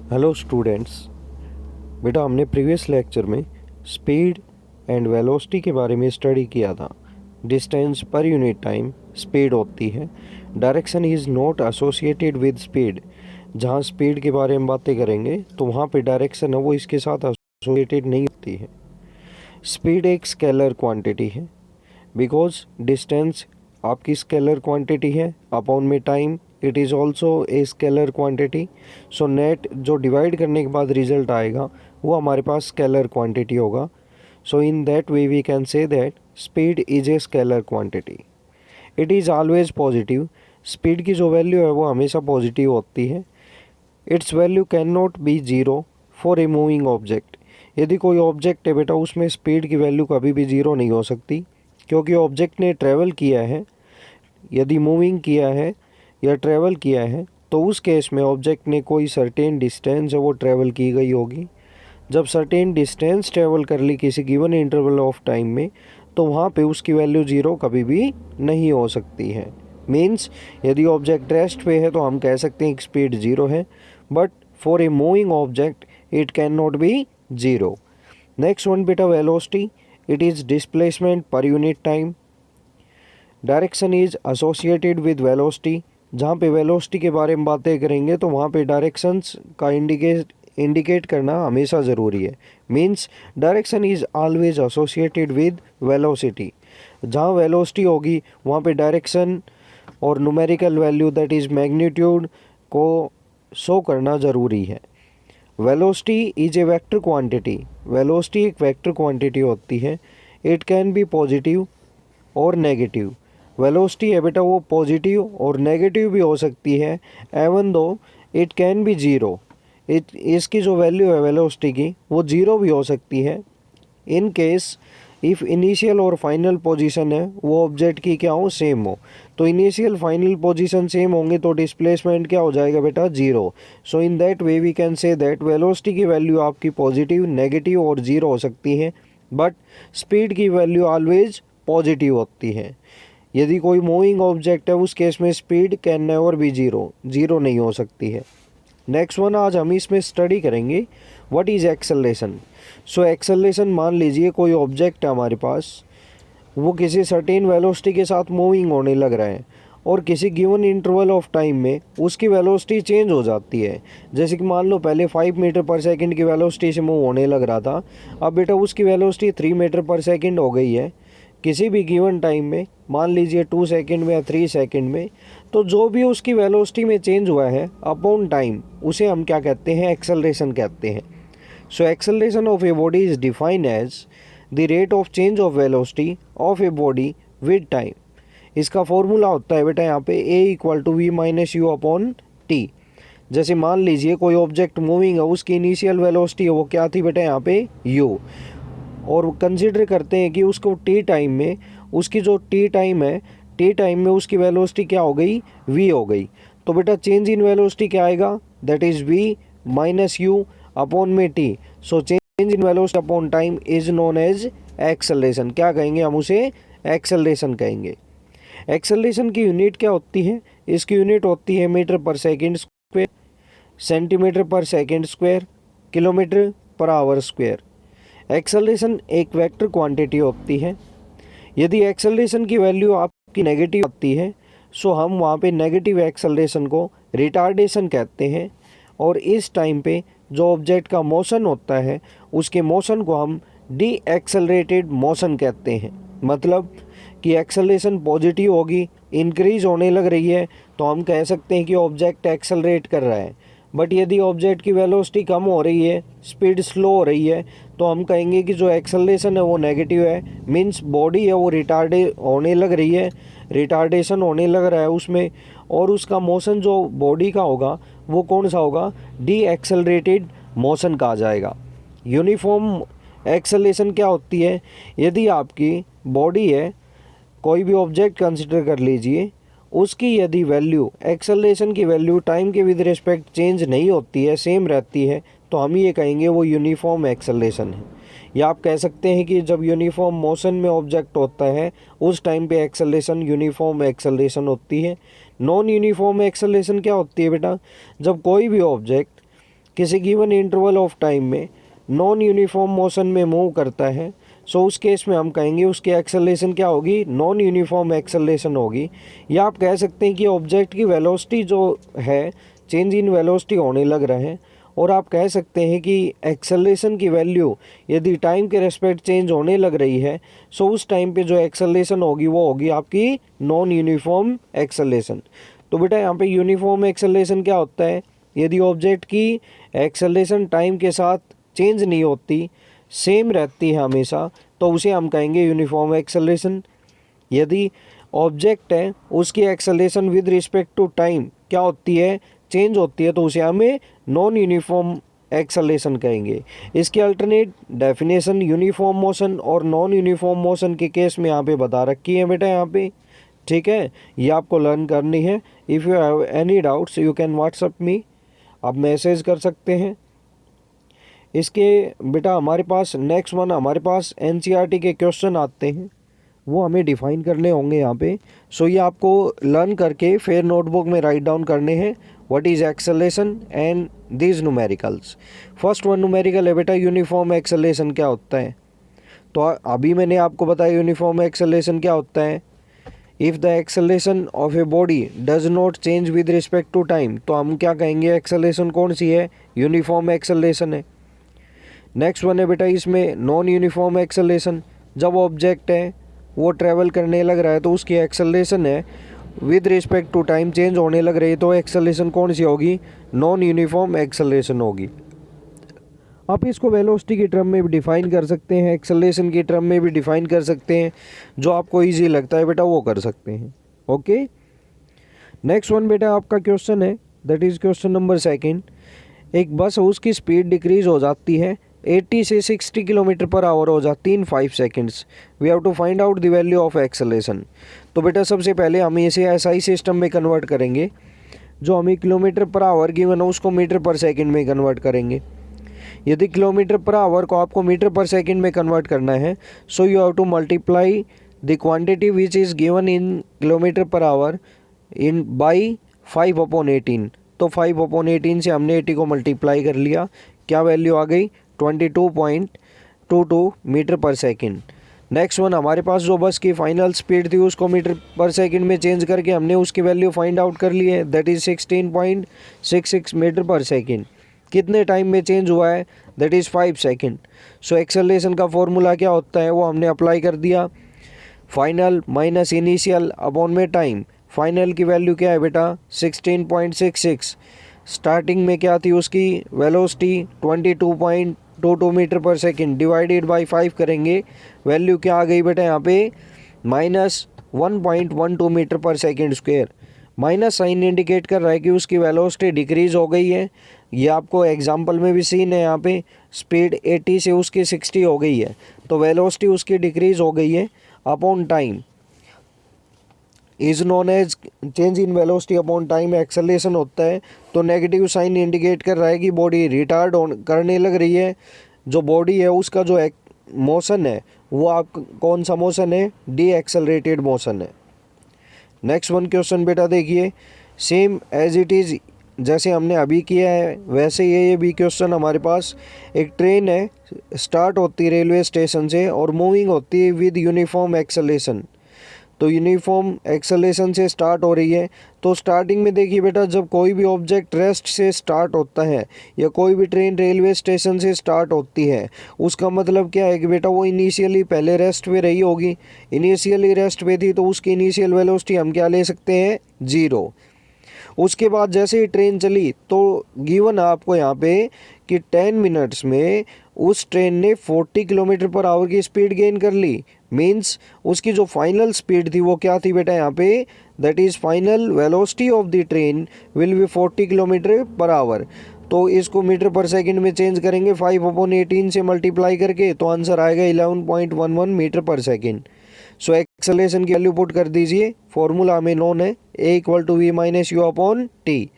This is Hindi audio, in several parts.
Hello students. बेटा हमने प्रीवियस लेक्चर में स्पीड एंड वेलोसिटी के बारे में स्टडी किया था। डिस्टेंस पर यूनिट टाइम स्पीड होती है। Direction is not associated with speed. जहाँ स्पीड के बारे में बातें करेंगे तो वहाँ पे डायरेक्शन है वो इसके साथ एसोसिएटेड नहीं होती है। स्पीड एक स्केलर क्वांटिटी है बिकॉज डिस्टेंस आपकी स्केलर क्वांटिटी है अपॉन में time it is also a scalar quantity. So net जो डिवाइड करने के बाद रिजल्ट आएगा वो हमारे पास स्केलर क्वांटिटी होगा। So in that way we can say that speed is a scalar quantity. It is always positive. Speed की जो वैल्यू है वो हमेशा पॉजिटिव होती है। Its value can not be zero for a moving object. यदि कोई ऑब्जेक्ट है बेटा उसमें स्पीड की वैल्यू कभी भी ज़ीरो नहीं हो सकती क्योंकि ऑब्जेक्ट ने ट्रैवल किया है। यदि मूविंग किया है या ट्रैवल किया है तो उस केस में ऑब्जेक्ट ने कोई सर्टेन डिस्टेंस है वो ट्रैवल की गई होगी। जब सर्टेन डिस्टेंस ट्रैवल कर ली किसी गिवन इंटरवल ऑफ टाइम में तो वहाँ पे उसकी वैल्यू ज़ीरो कभी भी नहीं हो सकती है। मीन्स यदि ऑब्जेक्ट रेस्ट पे है तो हम कह सकते हैं कि स्पीड ज़ीरो है, but for a moving object it can not be zero. Next one बेटा velocity. It is displacement per unit time. Direction is associated with velocity. जहाँ पे वेलोसिटी के बारे में बातें करेंगे तो वहाँ पे डायरेक्शंस का इंडिकेट करना हमेशा ज़रूरी है। Means direction is always associated with velocity. जहाँ वेलोसिटी होगी वहाँ पे डायरेक्शन और numerical value that is magnitude को शो करना ज़रूरी है। Velocity is a vector quantity. Velocity एक वेक्टर क्वांटिटी होती है। इट कैन बी पॉजिटिव और नेगेटिव। वेलोसिटी है बेटा वो पॉजिटिव और नेगेटिव भी हो सकती है एवन दो इट कैन बी ज़ीरो। इसकी जो वैल्यू है वेलोसिटी की वो ज़ीरो भी हो सकती है इन केस इफ़ इनिशियल और फाइनल पोजीशन है वो ऑब्जेक्ट की क्या हो सेम हो। तो इनिशियल फाइनल पोजीशन सेम होंगे तो डिस्प्लेसमेंट क्या हो जाएगा बेटा zero. So in that way we can say that velocity की वैल्यू आपकी पॉजिटिव नेगेटिव और ज़ीरो हो सकती है, बट स्पीड की वैल्यू ऑलवेज पॉजिटिव होती है। यदि कोई मूविंग ऑब्जेक्ट है उस केस में speed can never be zero नहीं हो सकती है। नेक्स्ट वन आज हम इसमें स्टडी करेंगे what is acceleration. So acceleration मान लीजिए कोई ऑब्जेक्ट है हमारे पास, वो किसी सर्टेन वेलोसिटी के साथ मूविंग होने लग रहा है और किसी गिवन इंटरवल ऑफ टाइम में उसकी वेलोसिटी चेंज हो जाती है। जैसे कि मान लो पहले 5 मीटर पर सेकंड की वेलोसिटी से मूव होने लग रहा था, अब बेटा उसकी वेलोसिटी 3 मीटर पर सेकंड हो गई है किसी भी गिवन टाइम में, मान लीजिए 2 सेकंड में या 3 सेकंड में। तो जो भी उसकी वेलोसिटी में चेंज हुआ है अपॉन टाइम उसे हम क्या कहते हैं, एक्सेलरेशन कहते हैं। So acceleration of a body is defined as the rate of change of velocity of a body with time. इसका फॉर्मूला होता है बेटा यहाँ पे a equal to v minus u upon t. जैसे मान लीजिए कोई ऑब्जेक्ट मूविंग है उसकी इनिशियल वेलोसिटी है वो क्या थी बेटा यहाँ पे यू, और कंसिडर करते हैं कि उसको टी टाइम में उसकी जो टी टाइम है टी टाइम में उसकी वेलोसिटी क्या हो गई वी हो गई। तो बेटा चेंज इन वेलोसिटी क्या आएगा, that is v minus u upon में t. So change in velocity upon time is known as acceleration. क्या कहेंगे हम उसे, एक्सेलरेशन कहेंगे। एक्सेलरेशन की यूनिट क्या होती है, इसकी यूनिट होती है मीटर पर सेकेंड स्क्वायर, सेंटीमीटर पर second square, kilometre per hour square. Acceleration एक वेक्टर क्वांटिटी होती है। यदि एक्सेलरेशन की वैल्यू आपकी नेगेटिव आती है सो हम वहाँ पे नेगेटिव एक्सेलरेशन को रिटार्डेशन कहते हैं, और इस टाइम पे जो ऑब्जेक्ट का मोशन होता है उसके मोशन को हम डी एक्सेलरेटेड मोशन कहते हैं। मतलब कि एक्सेलरेशन पॉजिटिव होगी, इंक्रीज होने लग रही है तो हम कह सकते हैं कि ऑब्जेक्ट एक्सेलरेट कर रहा है। बट यदि ऑब्जेक्ट की वेलोसिटी कम हो रही है, स्पीड स्लो हो रही है, तो हम कहेंगे कि जो एक्सेलरेशन है वो नेगेटिव है। मीन्स बॉडी है वो रिटार्डे होने लग रही है, रिटार्डेशन होने लग रहा है उसमें, और उसका मोशन जो बॉडी का होगा वो कौन सा होगा, डी एक्सेलरेटेड मोशन कहा जाएगा। यूनिफॉर्म एक्सेलरेशन क्या होती है, यदि आपकी बॉडी है कोई भी ऑब्जेक्ट कंसिडर कर लीजिए, उसकी यदि वैल्यू एक्सेलरेशन की वैल्यू टाइम के विद रिस्पेक्ट चेंज नहीं होती है, सेम रहती है, तो हम ये कहेंगे वो यूनिफॉर्म एक्सेलरेशन है। या आप कह सकते हैं कि जब यूनिफॉर्म मोशन में ऑब्जेक्ट होता है उस टाइम पे एक्सेलरेशन यूनिफॉर्म एक्सेलरेशन होती है। नॉन यूनिफॉर्म एक्सेलरेशन क्या होती है बेटा, जब कोई भी ऑब्जेक्ट किसी गिवन इंटरवल ऑफ टाइम में नॉन यूनिफॉर्म मोशन में मूव करता है, सो उस केस में हम कहेंगे उसकी एक्सेलरेशन क्या होगी, नॉन यूनिफॉर्म एक्सेलरेशन होगी। या आप कह सकते हैं कि ऑब्जेक्ट की वेलोसिटी जो है चेंज इन वेलोसिटी होने लग रहा है, और आप कह सकते हैं कि एक्सेलरेशन की वैल्यू यदि टाइम के रेस्पेक्ट चेंज होने लग रही है, सो उस टाइम पे जो एक्सेलरेशन होगी वो होगी आपकी नॉन यूनिफॉर्म एक्सेलरेशन। तो बेटा यहाँ पे यूनिफॉर्म एक्सेलरेशन क्या होता है, यदि ऑब्जेक्ट की एक्सेलरेशन टाइम के साथ चेंज नहीं होती, सेम रहती है हमेशा, तो उसे हम कहेंगे यूनिफॉर्म एक्सेलरेशन। यदि ऑब्जेक्ट है उसकी acceleration with respect to time क्या होती है, चेंज होती है, तो उसे हमें नॉन यूनिफॉर्म एक्सेलरेशन कहेंगे। इसकी अल्टरनेट डेफिनेशन यूनिफॉर्म मोशन और नॉन यूनिफॉर्म मोशन के केस में यहाँ पे बता रखी है बेटा यहाँ पे, ठीक है, ये आपको लर्न करनी है। If you have any doubts you can WhatsApp me, आप मैसेज कर सकते हैं। इसके बेटा हमारे पास नेक्स्ट वन हमारे पास एनसीईआरटी के क्वेश्चन आते हैं, वो हमें डिफाइन करने होंगे यहाँ पे। सो ये आपको लर्न करके फिर नोटबुक में राइट डाउन करने हैं, what is acceleration and these numericals. First one numerical है बेटा यूनिफॉर्म एक्सेलरेशन क्या होता है। तो अभी मैंने आपको बताया यूनिफॉर्म एक्सेलरेशन क्या होता है, if the acceleration of a body does not change with respect to time, तो हम क्या कहेंगे एक्सेलरेशन कौन सी है, यूनिफॉर्म एक्सेलरेशन है। नेक्स्ट वन है बेटा इसमें नॉन यूनिफॉर्म एक्सेलरेशन, जब ऑब्जेक्ट है वो ट्रैवल करने लग रहा है तो उसकी एक्सेलरेशन है with respect to time change होने लग रही है, तो एक्सेलरेशन कौन सी होगी, नॉन यूनिफॉर्म एक्सेलरेशन होगी। आप इसको वेलोसिटी की टर्म में भी डिफाइन कर सकते हैं, एक्सेलरेशन की टर्म में भी डिफाइन कर सकते हैं, जो आपको ईजी लगता है बेटा वो कर सकते हैं। ओके, नेक्स्ट वन बेटा आपका क्वेश्चन है, that is question number second. एक बस है उसकी स्पीड डिक्रीज हो जाती है 80 से 60 किलोमीटर पर आवर हो जाती in 5 seconds, we have to find out the value of acceleration. तो बेटा सबसे पहले हम इसे एसआई सिस्टम में कन्वर्ट करेंगे, जो हमें किलोमीटर पर आवर गिवन है उसको मीटर पर सेकंड में कन्वर्ट करेंगे। यदि किलोमीटर पर आवर को आपको मीटर पर सेकंड में कन्वर्ट करना है, so you have to multiply the quantity which is given in kilometre per hour in by 5/18। तो 5/18 से हमने 80 को मल्टीप्लाई कर लिया, क्या वैल्यू आ गई 22.22 मीटर पर सेकंड। नेक्स्ट वन हमारे पास जो बस की फाइनल स्पीड थी उसको मीटर पर सेकंड में चेंज करके हमने उसकी वैल्यू फाइंड आउट कर ली है, दैट इज़ 16.66 मीटर पर सेकंड। कितने टाइम में चेंज हुआ है, that is 5 second. So acceleration का फॉर्मूला क्या होता है वो हमने अप्लाई कर दिया, फाइनल माइनस इनिशियल अपॉन में टाइम। फाइनल की वैल्यू क्या है बेटा 16.66, स्टार्टिंग में क्या थी उसकी वेलोसिटी 22.22 मीटर पर सेकंड, डिवाइडेड बाय 5 करेंगे, वैल्यू क्या आ गई बेटा यहाँ पे माइनस 1.12 मीटर पर second square. Minus sign indicate कर रहा है कि उसकी वेलोसिटी डिक्रीज़ हो गई है, ये आपको एग्जांपल में भी सीन है, यहाँ पे स्पीड 80 से उसकी 60 हो गई है, तो वेलोसिटी उसकी डिक्रीज़ हो गई है upon time is known as change in velocity upon time acceleration होता है। तो नेगेटिव साइन इंडिकेट कर रहा है कि बॉडी रिटार्ड करने लग रही है, जो बॉडी है उसका जो मोशन है वो आप कौन सा मोशन है, डी एक्सेलरेटेड मोशन है। नेक्स्ट वन क्वेश्चन बेटा देखिए, सेम एज इट इज़ जैसे हमने अभी किया है वैसे ये भी क्वेश्चन हमारे पास। एक ट्रेन है, स्टार्ट होती है रेलवे स्टेशन से और मूविंग होती है विद यूनिफॉर्म एक्सेलरेशन। तो यूनिफॉर्म एक्सेलरेशन से स्टार्ट हो रही है, तो स्टार्टिंग में देखिए बेटा जब कोई भी ऑब्जेक्ट रेस्ट से स्टार्ट होता है या कोई भी ट्रेन रेलवे स्टेशन से स्टार्ट होती है, उसका मतलब क्या है कि बेटा वो इनिशियली पहले रेस्ट पे रही होगी, इनिशियली रेस्ट पे थी तो उसकी इनिशियल वेलोसिटी हम क्या ले सकते हैं 0। उसके बाद जैसे ही ट्रेन चली तो गिवन आपको यहाँ पे कि 10 मिनट्स में उस ट्रेन ने 40 किलोमीटर पर आवर की स्पीड गेन कर ली, मींस उसकी जो फाइनल स्पीड थी वो क्या थी बेटा यहाँ पे, that is final velocity of the train will be 40 kilometre per hour. तो इसको मीटर पर सेकंड में चेंज करेंगे 5/18 से मल्टीप्लाई करके, तो आंसर आएगा 11.11 मीटर पर सेकंड। सो एक्सेलरेशन की वैल्यू पुट कर दीजिए, फॉर्मूला हमें नोन है A = V - U upon T.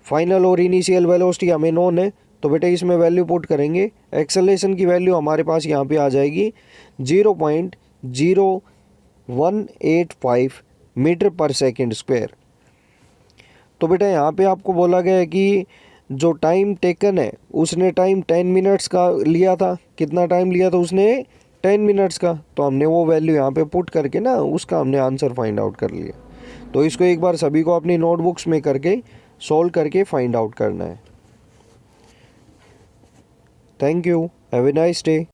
Final और इनिशियल वेलोसिटी हमें नोन है, तो बेटा इसमें वैल्यू पुट करेंगे, एक्सेलरेशन की वैल्यू हमारे पास यहाँ पे आ जाएगी 0.0185 मीटर पर सेकंड स्क्वायर। तो बेटा यहाँ पे आपको बोला गया है कि जो टाइम टेकन है उसने टाइम 10 मिनट्स का लिया था। कितना टाइम लिया था उसने? 10 मिनट्स का। तो हमने वो वैल्यू यहाँ पे पुट करके ना उसका हमने आंसर फाइंड आउट कर लिया। तो इसको एक बार सभी को अपनी नोटबुक्स में करके सॉल्व करके फाइंड आउट करना है। Thank you, have a nice day.